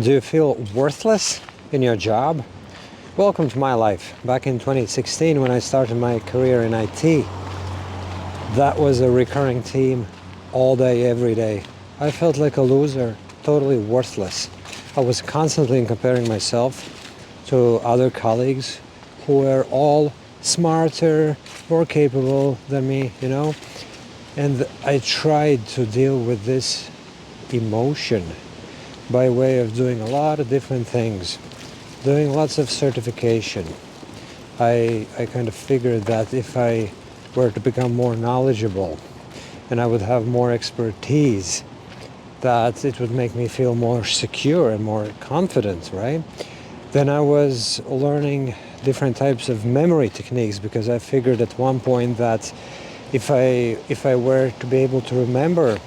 Do you feel worthless in your job? Welcome to my life. Back in 2016, when I started my career in IT, that was a recurring theme all day, every day. I felt like a loser, totally worthless. I was constantly comparing myself to other colleagues who were all smarter, more capable than me, And I tried to deal with this emotion by way of doing a lot of different things, doing lots of certification. I kind of figured that if I were to become more knowledgeable and I would have more expertise, that it would make me feel more secure and more confident, right? Then I was learning different types of memory techniques because I figured at one point that if I were to be able to remember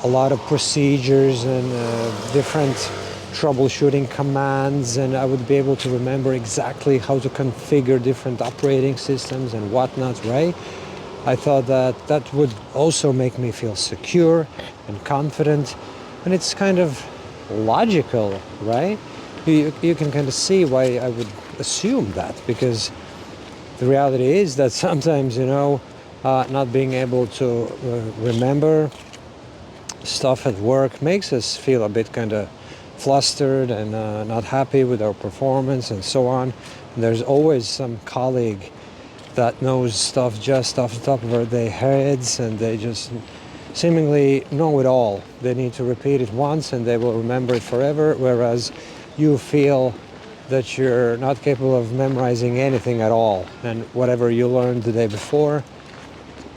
a lot of procedures and different troubleshooting commands, and I would be able to remember exactly how to configure different operating systems and whatnot, right? I thought that would also make me feel secure and confident, and it's kind of logical, right? You can kind of see why I would assume that, because the reality is that sometimes, not being able to remember stuff at work makes us feel a bit kind of flustered and not happy with our performance and so on. And there's always some colleague that knows stuff just off the top of their heads, and they just seemingly know it all. They need to repeat it once and they will remember it forever, whereas you feel that you're not capable of memorizing anything at all, and whatever you learned the day before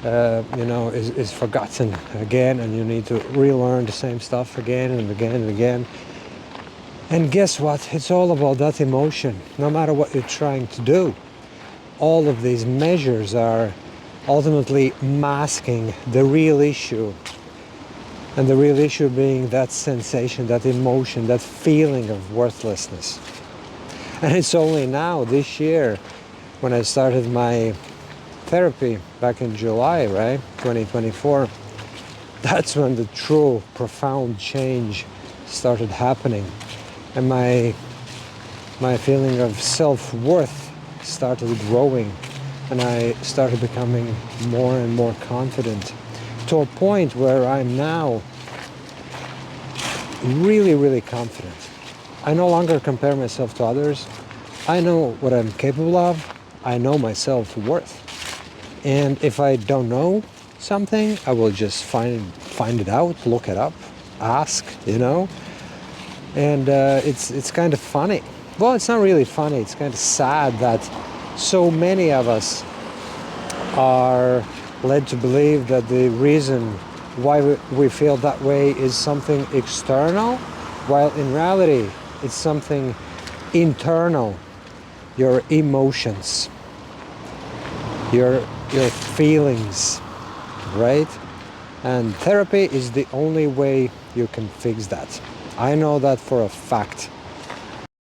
is forgotten again, and you need to relearn the same stuff again and again and again. And guess what? It's all about that emotion. No matter what you're trying to do, all of these measures are ultimately masking the real issue. And the real issue being that sensation, that emotion, that feeling of worthlessness. And it's only now, this year, when I started my therapy back in July, right, 2024, that's when the true profound change started happening, and my feeling of self-worth started growing, and I started becoming more and more confident, to a point where I'm now really, really confident. I no longer compare myself to others. I know what I'm capable of. I know my self-worth. And if I don't know something, I will just find it out, look it up, ask, And it's kind of funny. Well, it's not really funny. It's kind of sad that so many of us are led to believe that the reason why we feel that way is something external, while in reality, it's something internal. Your emotions, your feelings, right? And therapy is the only way you can fix that. I know that for a fact.